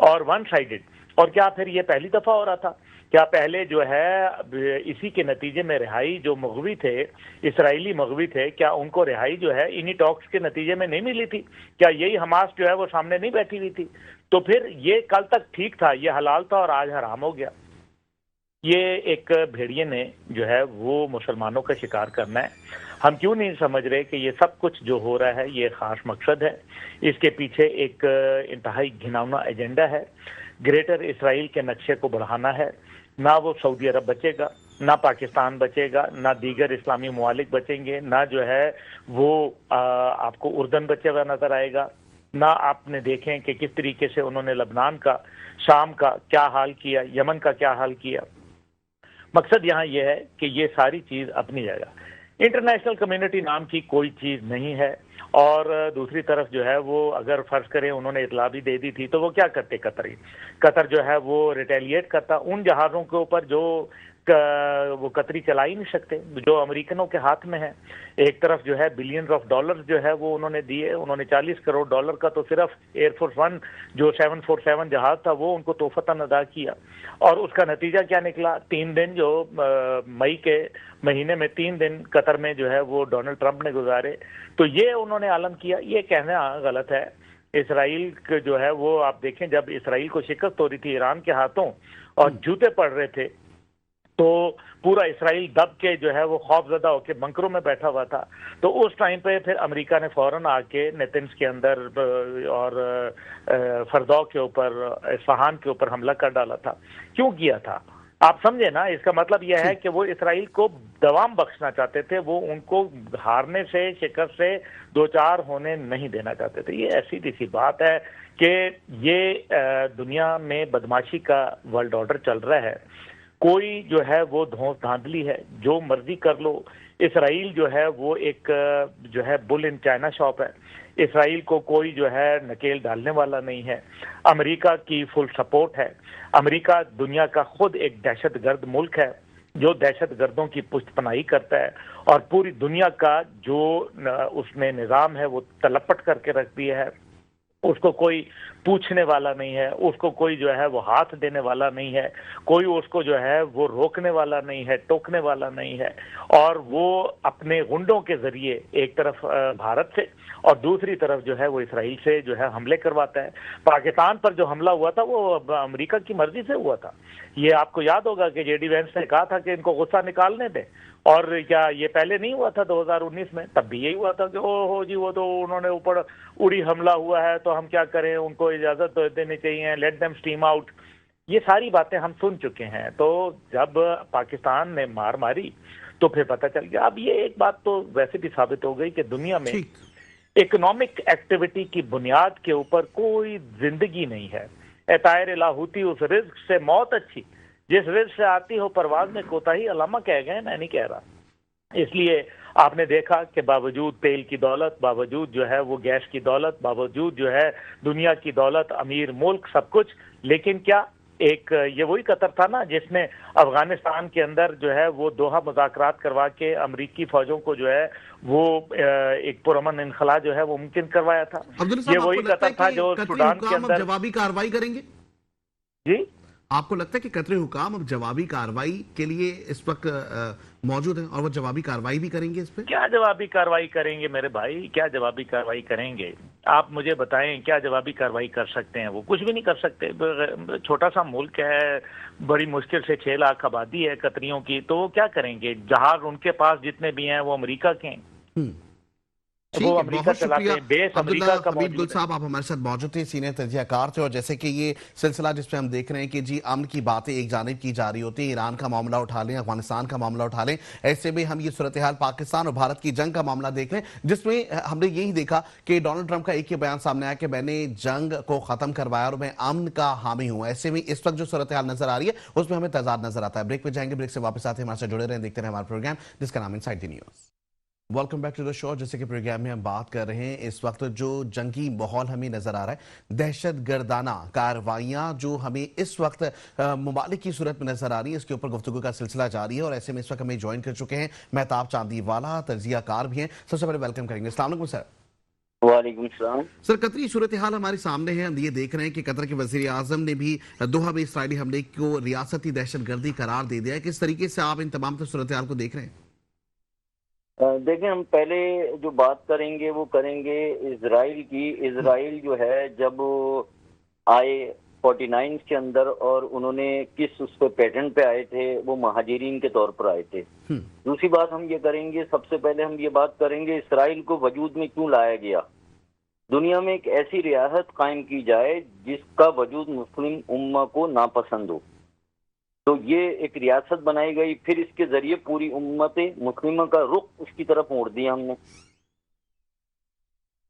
और वन साइडेड, और क्या फिर ये पहली दफा हो रहा था? क्या पहले जो है इसी के नतीजे में रिहाई जो मग़वी थे, इस्राएली मग़वी थे, क्या उनको रिहाई जो है इन्हीं टॉक्स के नतीजे में नहीं मिली थी? क्या यही हमास जो है वो सामने नहीं बैठी हुई थी? तो फिर ये कल तक ठीक था, ये हलाल था और आज हराम हो गया। ये एक भेड़िए ने जो है वो मुसलमानों का शिकार करना है। हम क्यों नहीं समझ रहे कि ये सब कुछ जो हो रहा है ये खास मकसद है, इसके पीछे एक इंतहाई घिनौना एजेंडा है। ग्रेटर इसराइल के नक्शे को बढ़ाना है। ना वो सऊदी अरब बचेगा, ना पाकिस्तान बचेगा, ना दीगर इस्लामी ममालिक बचेंगे, ना जो है वो आपको उर्दन बचे हुआ नजर आएगा, ना आपने देखें कि किस तरीके से उन्होंने लबनान का, शाम का क्या हाल किया, यमन का क्या हाल किया। मकसद यहाँ यह है कि ये सारी चीज अपनी जगह, इंटरनेशनल कम्युनिटी नाम की कोई चीज नहीं है। और दूसरी तरफ जो है वो अगर फर्ज करें उन्होंने इतला भी दे दी थी तो वो क्या करते? कतर जो है वो रिटेलिएट करता उन जहाज़ों के ऊपर जो वो कतरी चला ही नहीं सकते, जो अमेरिकनों के हाथ में है। एक तरफ जो है बिलियंस ऑफ डॉलर्स जो है वो उन्होंने दिए, उन्होंने 40 करोड़ डॉलर का तो सिर्फ एयरफोर्स वन जो 747 जहाज था वो उनको तोहफतन अदा किया। और उसका नतीजा क्या निकला? 3 दिन जो मई के महीने में 3 दिन कतर में जो है वो डोनाल्ड ट्रंप ने गुजारे। तो ये उन्होंने आलम किया। ये कहना गलत है। इसराइल के जो है वो आप देखें, जब इसराइल को शिकस्त हो रही थी ईरान के हाथों और जूते पड़ रहे थे, तो पूरा इसराइल दब के जो है वो खौफजदा होकर बंकरों में बैठा हुआ था। तो उस टाइम पे फिर अमेरिका ने फौरन आके नेतन्स के अंदर और फरदौ के ऊपर, इस्फहान के ऊपर हमला कर डाला था। क्यों किया था आप समझे ना? इसका मतलब यह है कि वो इसराइल को दवाम बख्शना चाहते थे, वो उनको हारने से, शिकस्त से दो चार होने नहीं देना चाहते थे। ये ऐसी सी बात है कि ये दुनिया में बदमाशी का वर्ल्ड ऑर्डर चल रहा है। कोई जो है वो धौंस धांधली है, जो मर्जी कर लो। इसराइल जो है वो एक जो है बुल इन चाइना शॉप है। इसराइल को कोई जो है नकेल डालने वाला नहीं है। अमेरिका की फुल सपोर्ट है। अमेरिका दुनिया का खुद एक दहशतगर्द मुल्क है जो दहशतगर्दों की पुष्टपनाही करता है और पूरी दुनिया का जो उसने निज़ाम है वो तलपट करके रख दिया है। उसको कोई पूछने वाला नहीं है, उसको कोई जो है वो हाथ देने वाला नहीं है, कोई उसको जो है वो रोकने वाला नहीं है, टोकने वाला नहीं है। और वो अपने गुंडों के जरिए एक तरफ भारत से और दूसरी तरफ जो है वो इसराइल से जो है हमले करवाता है। पाकिस्तान पर जो हमला हुआ था वो अमेरिका की मर्जी से हुआ था। ये आपको याद होगा कि जेडी वेंस ने कहा था कि इनको गुस्सा निकालने दें। और क्या ये पहले नहीं हुआ था 2019 में? तब भी यही हुआ था कि ओहो जी वो तो उन्होंने ऊपर उड़ी हमला हुआ है तो हम क्या करें, उनको इजाजत तो देनी चाहिए, लेट देम स्टीम आउट। ये सारी बातें हम सुन चुके हैं। तो जब पाकिस्तान ने मार मारी तो फिर पता चल गया। अब ये एक बात तो वैसे भी साबित हो गई कि दुनिया में इकोनॉमिक एक्टिविटी की बुनियाद के ऊपर कोई जिंदगी नहीं है। एतायर लाहूती उस रिज्क से मौत अच्छी, जिस रिज्क से आती हो परवाज में कोताही, अलामा कह गए, मैं नहीं कह रहा। इसलिए आपने देखा कि बावजूद तेल की दौलत, बावजूद जो है वो गैस की दौलत, बावजूद जो है दुनिया की दौलत, अमीर मुल्क, सब कुछ, लेकिन क्या एक ये वही कतर था ना जिसने अफगानिस्तान के अंदर जो है वो दोहा मुज़ाकरात करवा के अमरीकी फौजों को जो है वो एक पुरअमन इनखला जो है वो मुमकिन करवाया था। ये वही कतर था जो सूडान के अंदर जवाबी कार्रवाई करेंगे। जी, आपको लगता है कि कतरी हुकाम अब जवाबी कार्रवाई के लिए इस वक्त मौजूद हैं और वो जवाबी कार्रवाई भी करेंगे इस पे? क्या जवाबी कार्रवाई करेंगे मेरे भाई? क्या जवाबी कार्रवाई करेंगे? आप मुझे बताएं, क्या जवाबी कार्रवाई कर सकते हैं? वो कुछ भी नहीं कर सकते। छोटा सा मुल्क है, बड़ी मुश्किल से 6 लाख आबादी है कतरियों की, तो वो क्या करेंगे? जहाज उनके पास जितने भी हैं वो अमेरिका के हैं। ठीक है, अमेरिका बहुत चलाते शुक्रिया हैं, बेस अब्दुल्ला अमेरिका का हमीद गुल मौजूद है। साहब, आप हमारे साथ मौजूद थे, सीनियर तजज़ियाकार थे। और जैसे कि ये सिलसिला जिसपे हम देख रहे हैं कि जी अमन की बातें एक जानिब की जा रही होती है, ईरान का मामला उठा लें, अफगानिस्तान का मामला उठा लें, ऐसे में हम ये सूरत हाल पाकिस्तान और भारत की जंग का मामला देख लें, जिसमें हमने यही देखा कि डोनाल्ड ट्रंप का एक ही बयान सामने आया कि मैंने जंग को खत्म करवाया और मैं अमन का हामी हूं। ऐसे में इस वक्त जो सूरत हाल नजर आ रही है उसमें हमें तजाद नजर आता है। ब्रेक पे जाएंगे, ब्रेक से वापस आते हैं, हमारे साथ जुड़े रहें, देखते रहे हमारा प्रोग्राम जिसका नाम inside the news. Welcome back to the show. जैसे कि प्रोग्राम में हम बात कर रहे हैं, इस वक्त जो जंगी माहौल हमें नजर आ रहा है, दहशत गर्दाना कार्रवाइयां जो हमें इस वक्त ममालिक की सूरत में नजर आ रही है, इसके ऊपर गुफ्तगू का सिलसिला जारी है। और ऐसे में इस वक्त हमें ज्वाइन कर चुके हैं महताब चांदीवाला, तजियाकार भी हैं। सबसे पहले वेलकम करेंगे। अस्सलाम वालेकुम सर। वालेकुम सलाम। सर, कतरी सूरत हाल हमारे सामने है, हम ये देख रहे हैं कि कतर के वजीर आजम ने भी दोहा में इसराइली हमले को रियासती दहशत गर्दी करार दे दिया है। किस तरीके से आप इन तमाम सूरत हाल को देख रहे हैं? देखें, हम पहले जो बात करेंगे वो करेंगे इजराइल की। इजराइल जो है जब आए 49 के अंदर और उन्होंने किस उस पे पैटर्न पे आए थे, वो महाजिरीन के तौर पर आए थे। दूसरी बात हम ये करेंगे, सबसे पहले हम ये बात करेंगे इसराइल को वजूद में क्यों लाया गया। दुनिया में एक ऐसी रियासत कायम की जाए जिसका वजूद मुस्लिम उम्मा को नापसंद हो, तो ये एक रियासत बनाई गई। फिर इसके जरिए पूरी उम्मत मुस्लिमा का रुख उसकी तरफ मोड़ दिया हमने।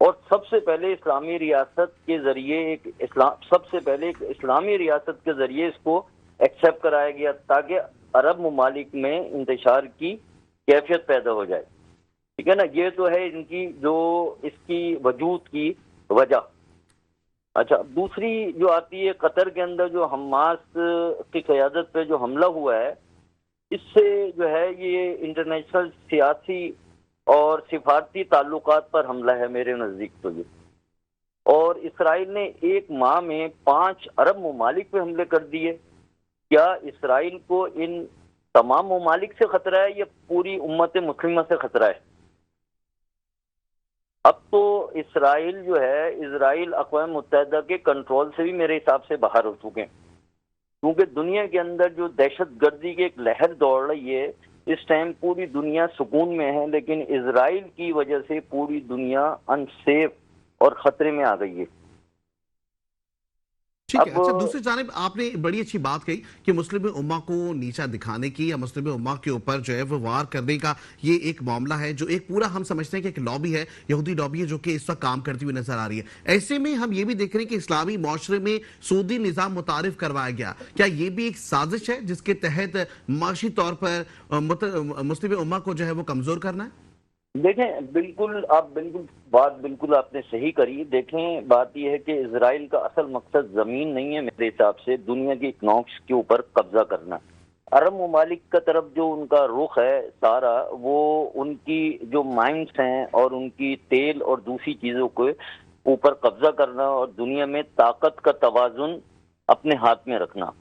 और सबसे पहले इस्लामी रियासत के जरिए सबसे पहले एक इस्लामी रियासत के जरिए इसको एक्सेप्ट कराया गया, ताकि अरब ममालिक में इंतशार की कैफियत पैदा हो जाए। ठीक है ना, ये तो है इनकी जो इसकी वजूद की वजह। अच्छा, दूसरी जो आती है, कतर के अंदर जो हमास की क़यादत पे जो हमला हुआ है, इससे जो है ये इंटरनेशनल सियासी और सिफारती ताल्लुकात पर हमला है मेरे नज़दीक तो ये। और इसराइल ने एक माह में 5 अरब ममालिक पे हमले कर दिए। क्या इसराइल को इन तमाम ममालिक से खतरा है या पूरी उम्मत मुस्लिमा से खतरा है? अब तो इसराइल जो है, इजराइल अक़वाम मुत्तहिदा के कंट्रोल से भी मेरे हिसाब से बाहर हो चुके हैं, क्योंकि दुनिया के अंदर जो दहशत गर्दी की एक लहर दौड़ रही है, इस टाइम पूरी दुनिया सुकून में है, लेकिन इजराइल की वजह से पूरी दुनिया अनसेफ और खतरे में आ गई है। ठीक है। अच्छा, दूसरी जानिब आपने बड़ी अच्छी बात कही कि मुस्लिम उम्मा को नीचा दिखाने की या मुस्लिम उम्मा के ऊपर जो है वो वार करने का ये एक मामला है, जो एक पूरा हम समझते हैं कि एक लॉबी है, यहूदी लॉबी है, जो कि इस वक्त काम करती हुई नजर आ रही है। ऐसे में हम ये भी देख रहे हैं कि इस्लामी माशरे में सूदी निज़ाम मुतारिफ करवाया गया। क्या ये भी एक साजिश है जिसके तहत माशी तौर पर मुस्लिम उम्मा को जो है वो कमजोर करना है? देखें, बात बिल्कुल आपने सही करी। देखें, बात यह है कि इजराइल का असल मकसद जमीन नहीं है मेरे हिसाब से, दुनिया की इकनॉमिक्स के ऊपर कब्जा करना। अरब ममालिक का तरफ जो उनका रुख है सारा, वो उनकी जो माइंस हैं और उनकी तेल और दूसरी चीजों के ऊपर कब्जा करना और दुनिया में ताकत का तवाजुन अपने हाथ में रखना,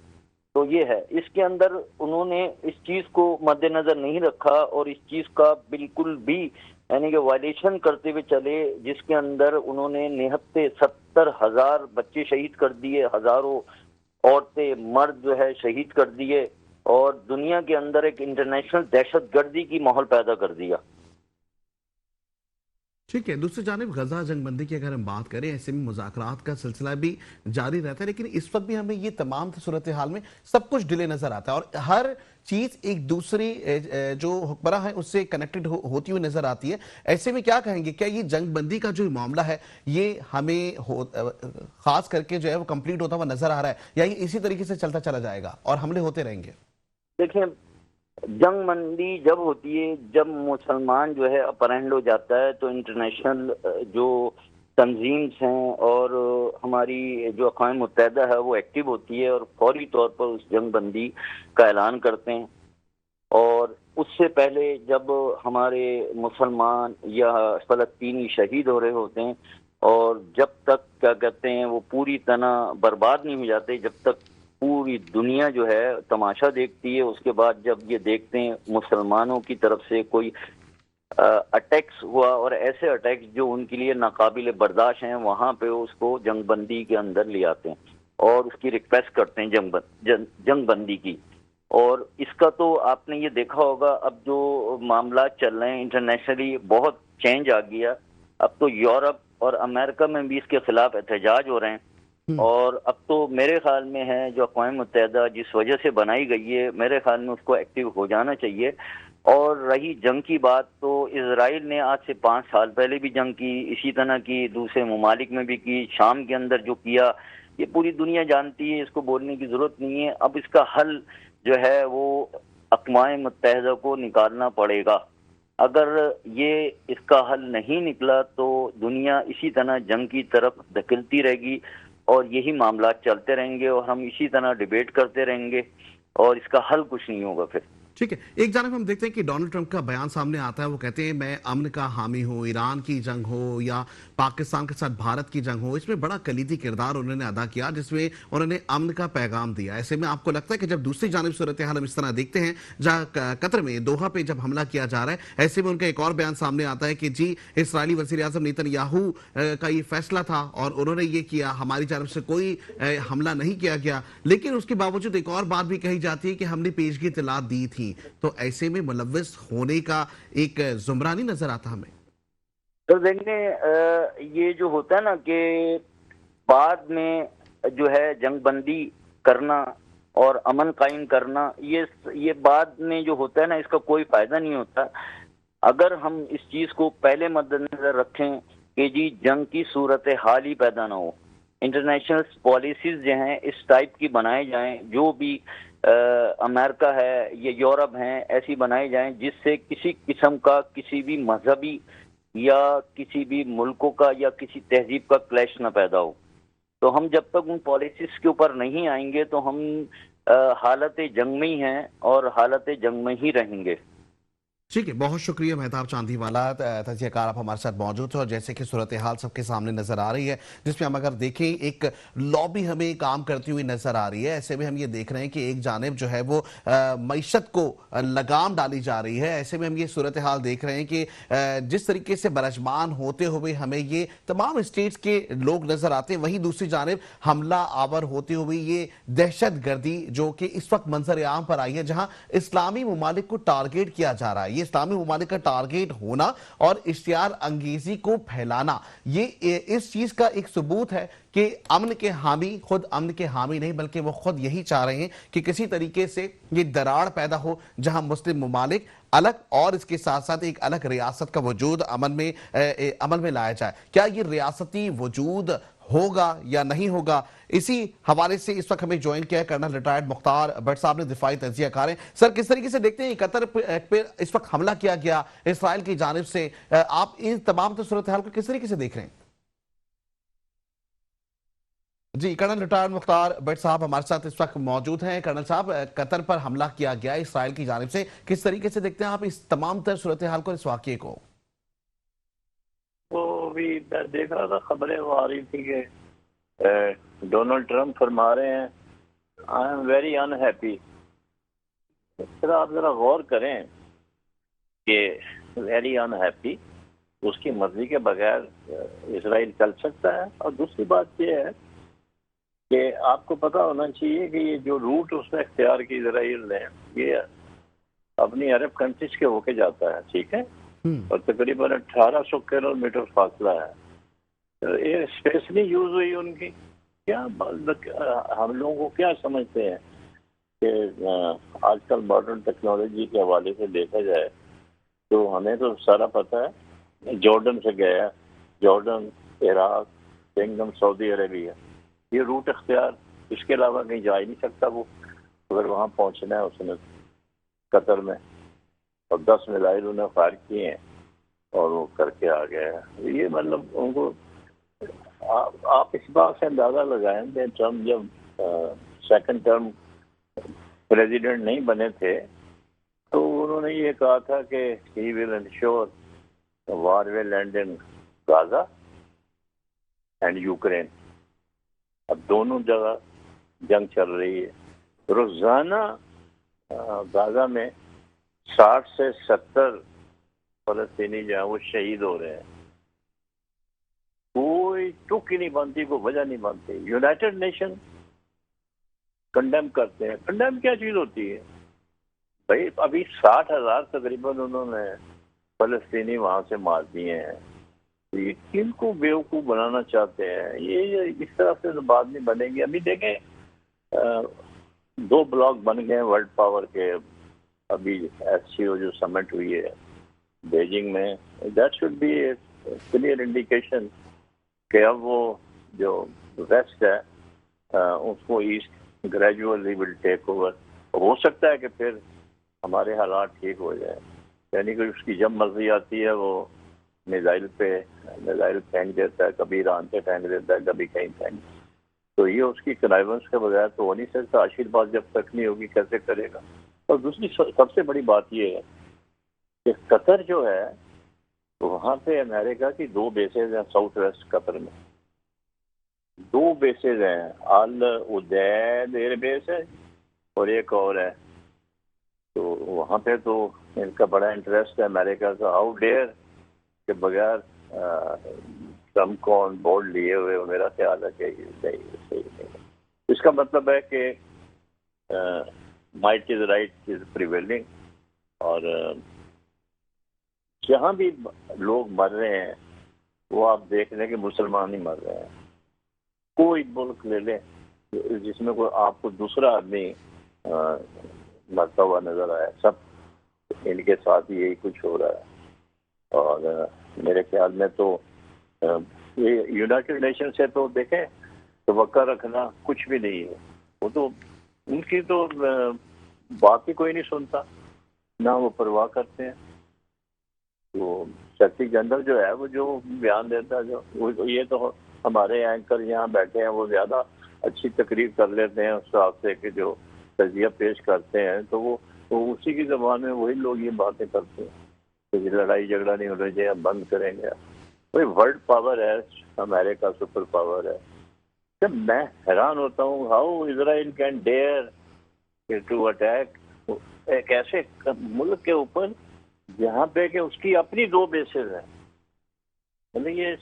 तो ये है। इसके अंदर उन्होंने इस चीज को मद्देनजर नहीं रखा और इस चीज का बिल्कुल भी यानी कि वायलेशन करते हुए चले, जिसके अंदर उन्होंने निहत्ते 70,000 बच्चे शहीद कर दिए, हजारों औरतें मर्द जो है शहीद कर दिए और दुनिया के अंदर एक इंटरनेशनल दहशत गर्दी की माहौल पैदा कर दिया। ठीक है। दूसरी जानिब गजा जंगबंदी की अगर हम बात करें, ऐसे में मुज़ाकरात का सिलसिला भी जारी रहता है, लेकिन इस वक्त भी हमें ये तमाम सूरत हाल में सब कुछ डिले नजर आता है और हर चीज एक दूसरी जो हुक्मरान है उससे कनेक्टेड होती हुई नजर आती है। ऐसे में क्या कहेंगे, क्या ये जंगबंदी का जो मामला है ये हमें खास करके जो है वो कंप्लीट होता हुआ नजर आ रहा है, या ये इसी तरीके से चलता चला जाएगा और हमले होते रहेंगे? देखिए, जंगबंदी जब होती है, जब मुसलमान जो है अपरहेंड हो जाता है, तो इंटरनेशनल जो तंजीम्स हैं और हमारी जो अक़वाम मुत्तहिदा है वो एक्टिव होती है और फौरी तौर पर उस जंगबंदी का ऐलान करते हैं। और उससे पहले जब हमारे मुसलमान या फ़लस्तीनी शहीद हो रहे होते हैं और जब तक क्या कहते हैं वो पूरी तरह बर्बाद नहीं हो जाते, जब तक पूरी दुनिया जो है तमाशा देखती है, उसके बाद जब ये देखते हैं मुसलमानों की तरफ से कोई अटैक्स हुआ और ऐसे अटैक्स जो उनके लिए नाकाबिल बर्दाश्त हैं, वहाँ पे उसको जंगबंदी के अंदर ले आते हैं और उसकी रिक्वेस्ट करते हैं जंगबंदी की। और इसका तो आपने ये देखा होगा, अब जो मामला चल रहे हैं इंटरनेशनली बहुत चेंज आ गया। اب تو یورپ اور امریکہ میں بھی اس کے خلاف احتجاج ہو رہے ہیں، اور اب تو میرے خیال میں ہے جو اقوام متحدہ جس وجہ سے بنائی گئی ہے، میرے خیال میں اس کو ایکٹیو ہو جانا چاہیے۔ اور رہی جنگ کی بات، تو اسرائیل نے آج سے 5 سال پہلے بھی جنگ کی، اسی طرح کی دوسرے ممالک میں بھی کی، شام کے اندر جو کیا یہ پوری دنیا جانتی ہے، اس کو بولنے کی ضرورت نہیں ہے۔ اب اس کا حل جو ہے وہ اقوام متحدہ کو نکالنا پڑے گا۔ اگر یہ اس کا حل نہیں نکلا تو دنیا اسی طرح جنگ کی طرف دھکیلتی رہے گی، اور یہی معاملات چلتے رہیں گے، اور ہم اسی طرح ڈیبیٹ کرتے رہیں گے، اور اس کا حل کچھ نہیں ہوگا پھر۔ ٹھیک ہے، ایک جانب ہم دیکھتے ہیں کہ ڈونلڈ ٹرمپ کا بیان سامنے آتا ہے، وہ کہتے ہیں میں امن کا حامی ہوں، ایران کی جنگ ہو یا پاکستان کے ساتھ بھارت کی جنگ ہو، اس میں بڑا کلیدی کردار انہوں نے ادا کیا جس میں انہوں نے امن کا پیغام دیا۔ ایسے میں آپ کو لگتا ہے کہ جب دوسری جانب صورتحال ہم اس طرح دیکھتے ہیں جہاں قطر میں دوحہ پہ جب حملہ کیا جا رہا ہے، ایسے میں ان کا ایک اور بیان سامنے آتا ہے کہ جی اسرائیلی وزیر اعظم نیتن یاہو کا یہ فیصلہ تھا اور انہوں نے یہ کیا، ہماری جانب سے کوئی حملہ نہیں کیا گیا، لیکن اس کے باوجود ایک اور بات بھی کہی جاتی ہے کہ ہم نے پیشگی اطلاعات دی تھی۔ تو ایسے میں ملوث ہونے کا ایک زمرہ نہیں نظر آتا ہمیں؟ تو دیکھیں یہ جو ہوتا ہے نا کہ بعد میں جو ہے جنگ بندی کرنا اور امن قائم کرنا، یہ بعد میں جو ہوتا ہے نا اس کا کوئی فائدہ نہیں ہوتا۔ اگر ہم اس چیز کو پہلے مد نظر رکھیں کہ جی جنگ کی صورتحال ہی پیدا نہ ہو، انٹرنیشنل پالیسیز جو ہیں اس ٹائپ کی بنائے جائیں، جو بھی امریکہ ہے یا یورپ ہیں ایسی بنائی جائیں جس سے کسی قسم کا کسی بھی مذہبی یا کسی بھی ملکوں کا یا کسی تہذیب کا کلیش نہ پیدا ہو۔ تو ہم جب تک ان پالیسیز کے اوپر نہیں آئیں گے تو ہم حالت جنگ میں ہی ہیں اور حالت جنگ میں ہی رہیں گے۔ ٹھیک ہے، بہت شکریہ مہتاب چاندی والا، تجزیہ کار آپ ہمارے ساتھ موجود تھے، اور جیسے کہ صورتحال سب کے سامنے نظر آ رہی ہے جس میں ہم اگر دیکھیں ایک لابی ہمیں کام کرتی ہوئی نظر آ رہی ہے، ایسے میں ہم یہ دیکھ رہے ہیں کہ ایک جانب جو ہے وہ معیشت کو لگام ڈالی جا رہی ہے، ایسے میں ہم یہ صورتحال دیکھ رہے ہیں کہ جس طریقے سے برجمان ہوتے ہوئے ہمیں یہ تمام اسٹیٹس کے لوگ نظر آتے ہیں، وہیں دوسری جانب حملہ آور ہوتے ہوئے یہ دہشت گردی جو کہ اس وقت منظر عام پر آئی ہے، جہاں اسلامی ممالک کو ٹارگیٹ کیا جا رہا ہے۔ یہ اسلامی ممالک کا ٹارگیٹ ہونا اور اشتعال انگیزی کو پھیلانا، یہ اس چیز کا ایک ثبوت ہے کہ امن کے حامی خود امن کے حامی نہیں بلکہ وہ خود یہی چاہ رہے ہیں کہ کسی طریقے سے یہ دراڑ پیدا ہو جہاں مسلم ممالک الگ اور اس کے ساتھ ساتھ ایک الگ ریاست کا وجود عمل میں لایا جائے۔ کیا یہ ریاستی وجود ہوگا یا نہیں ہوگا؟ اسی حوالے سے اس وقت ہمیں جوائن کیا ہے کرنل ریٹائرڈ مختار بٹ صاحب نے، دفاعی تجزیہ کار ہیں۔ سر، کس طریقے سے دیکھتے ہیں قطر پہ اس وقت حملہ کیا گیا اسرائیل کی جانب سے، آپ ان تمام صورتحال کو کس طریقے سے دیکھ رہے ہیں؟ جی، کرنل ریٹائرڈ مختار بٹ صاحب ہمارے ساتھ اس وقت موجود ہیں۔ کرنل صاحب، قطر پر حملہ کیا گیا اسرائیل کی جانب سے، کس طریقے سے دیکھتے ہیں آپ اس تمام تر صورتحال کو، اس واقعے کو؟ وہ بھی میں دیکھ رہا تھا، خبریں وہ آ رہی تھی کہ ڈونلڈ ٹرمپ فرما رہے ہیں I am very in happy. آپ ذرا غور کریں کہ ویری ان ہیپی اس کی مرضی کے بغیر اسرائیل چل سکتا ہے؟ اور دوسری بات یہ ہے کہ آپ کو پتہ ہونا چاہیے کہ یہ جو روٹ اس نے اختیار کی اسرائیل نے، یہ اپنی عرب کنٹریز کے ہو کے جاتا ہے، ٹھیک ہے، اور تقریباً 1800 کلومیٹر فاصلہ ہے۔ ایئر اسپیس نہیں یوز ہوئی ان کی۔ کیا ہم لوگوں کو کیا سمجھتے ہیں کہ آج کل ماڈرن ٹیکنالوجی کے حوالے سے دیکھا جائے تو ہمیں تو سارا پتہ ہے، جارڈن سے گیا، جارڈن، عراق، کنگڈم سعودی عربیہ، یہ روٹ اختیار، اس کے علاوہ کہیں جا ہی نہیں سکتا وہ۔ اگر وہاں پہنچنا ہے اس نے قطر میں، اور 10 میزائل انہیں فائر کیے ہیں اور وہ کر کے آ گیا ہے۔ یہ مطلب ان کو آپ اس بات سے اندازہ لگائیں کہ ٹرمپ جب سیکنڈ ٹرم پریزیڈنٹ نہیں بنے تھے تو انہوں نے یہ کہا تھا کہ he will ensure war will end in Gaza and Ukraine. اب دونوں جگہ جنگ چل رہی ہے، روزانہ غازہ میں 60 سے 70 فلسطینی جو ہیں وہ شہید ہو رہے ہیں، کوئی ٹک ہی نہیں بنتی، کوئی وجہ نہیں بنتی۔ یونائٹڈ نیشن کنڈیم کرتے ہیں۔ کنڈیم کیا چیز ہوتی ہے بھائی؟ ابھی 60,000 تقریباً انہوں نے فلسطینی وہاں سے مار دیے ہیں، یہ کن کو بیوقوف بنانا چاہتے ہیں؟ یہ اس طرح سے تو بات نہیں بنے گی. ابھی دیکھیں 2 بلاک بن گئے ہیں ورلڈ پاور کے. ابھی SCO جو سمٹ ہوئی ہے بیجنگ میں, that should be a clear indication کہ اب وہ جو ویسٹ ہے اس کو east gradually will take over. ہو سکتا ہے کہ پھر ہمارے حالات ٹھیک ہو جائیں, یعنی کہ اس کی جب مرضی آتی ہے وہ میزائل پھینک دیتا ہے, کبھی ایران پہ پھینک دیتا ہے, کبھی کہیں پھینک. تو یہ اس کی کنائیونس کے بغیر تو ہو نہیں سکتا. آشیرواد جب تک نہیں ہوگی کیسے کرے گا؟ اور دوسری سب سے بڑی بات یہ ہے کہ قطر جو ہے وہاں پہ امریکہ کی 2 بیسز ہیں ساؤتھ ویسٹ قطر میں. 2 بیسز ہیں, ال ادید ایئر بیس ہے اور ایک اور ہے. تو وہاں پہ تو ان کا بڑا انٹرسٹ ہے امریکہ کا. ہاؤ ڈیئر کے بغیر ٹرمپ کو آن بورڈ لیے ہوئے, میرا خیال ہے کہ یہ صحیح نہیں. اس کا مطلب ہے کہ might is right is prevailing, اور جہاں بھی لوگ مر رہے ہیں وہ آپ دیکھ لیں کہ مسلمان ہی مر رہے ہیں. کوئی ملک لے لیں جس میں کوئی آپ کو دوسرا آدمی مرتا ہوا نظر آیا, سب ان کے ساتھ یہی کچھ ہو رہا ہے. اور میرے خیال میں تو یہ یونائٹڈ نیشن سے تو دیکھیں توقع رکھنا کچھ بھی نہیں ہے. وہ تو ان کی تو بات ہی کوئی نہیں سنتا, نہ وہ پرواہ کرتے ہیں. تو سیکرٹری جنرل جو ہے وہ جو بیان دیتا ہے, یہ تو ہمارے اینکر یہاں بیٹھے ہیں وہ زیادہ اچھی تقریر کر لیتے ہیں اس حساب سے کہ جو تجزیہ پیش کرتے ہیں تو وہ اسی کی زبان میں وہی لوگ یہ باتیں کرتے ہیں کہ لڑائی جھگڑا نہیں ہونا چاہیے, بند کریں گے. کوئی ورلڈ پاور ہے, امریکہ سپر پاور ہے. جب میں حیران ہوتا ہوں how Israel can dare to attack ایک ایسے ملک کے اوپر جہاں پہ کہ اس کی اپنی 2 بیسز ہیں. مطلب یہ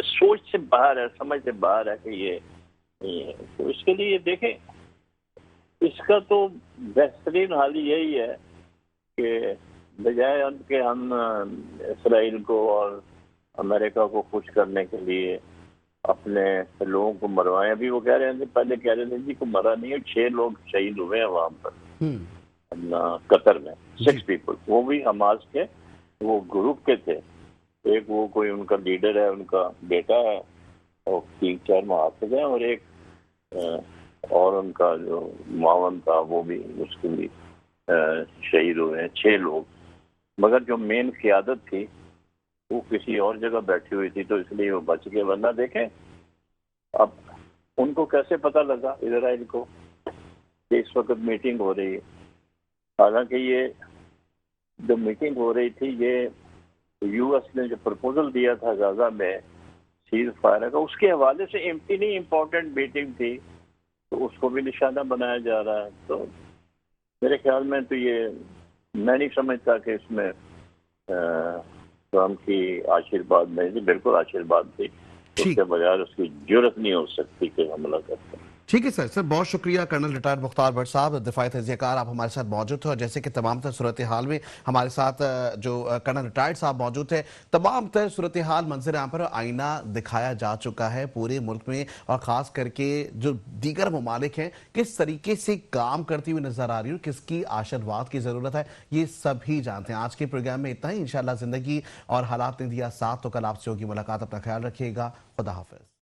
سوچ سے باہر ہے, سمجھ سے باہر ہے کہ یہ تو اس کے لیے دیکھیں اس کا تو بہترین حال یہی ہے کہ بجائے ان کے ہم اسرائیل کو اور امریکہ کو خوش کرنے کے لیے اپنے لوگوں کو مروائیں. ابھی وہ کہہ رہے ہیں, پہلے کہہ رہے تھے جی کو مرا نہیں ہے, 6 لوگ شہید ہوئے ہیں وہاں پر قطر میں, 6 پیپل, وہ بھی حماس کے وہ گروپ کے تھے. ایک وہ کوئی ان کا لیڈر ہے, ان کا بیٹا ہے, اور 3-4 محافظ ہیں, اور ایک اور ان کا جو معاون تھا وہ بھی اس کے لیے شہید ہوئے ہیں. 6 لوگ, مگر جو مین قیادت تھی وہ کسی اور جگہ بیٹھی ہوئی تھی تو اس لیے وہ بچ گئے. ورنہ دیکھیں اب ان کو کیسے پتہ لگا اسرائیل کو کہ اس وقت میٹنگ ہو رہی ہے. حالانکہ یہ جو میٹنگ ہو رہی تھی یہ US نے جو پرپوزل دیا تھا غزہ میں سیز فائر کا, اس کے حوالے سے اتنی امپورٹنٹ میٹنگ تھی تو اس کو بھی نشانہ بنایا جا رہا ہے. تو میرے خیال میں تو یہ میں نہیں سمجھتا کہ اس میں ٹرمپ کی آشیرواد نہیں, بالکل آشیرواد تھی, اس کے بغیر اس کی جرت نہیں ہو سکتی کہ حملہ کرتے. ٹھیک ہے سر, بہت شکریہ کرنل ریٹائرڈ مختار بٹ صاحب, دفاعی تجزیہ کار, آپ ہمارے ساتھ موجود تھے. اور جیسے کہ تمام تر صورتحال میں ہمارے ساتھ جو کرنل ریٹائرڈ صاحب موجود تھے, تمام تر صورتحال منظر عام پر آئینہ دکھایا جا چکا ہے پورے ملک میں, اور خاص کر کے جو دیگر ممالک ہیں کس طریقے سے کام کرتی ہوئی نظر آ رہی ہوں, کس کی آشیرواد کی ضرورت ہے, یہ سب ہی جانتے ہیں. آج کے پروگرام میں اتنا ہی. انشاءاللہ زندگی اور حالات نے دیا ساتھ, تو کل آپ سے ہوگی ملاقات. اپنا خیال رکھیے گا. خدا حافظ.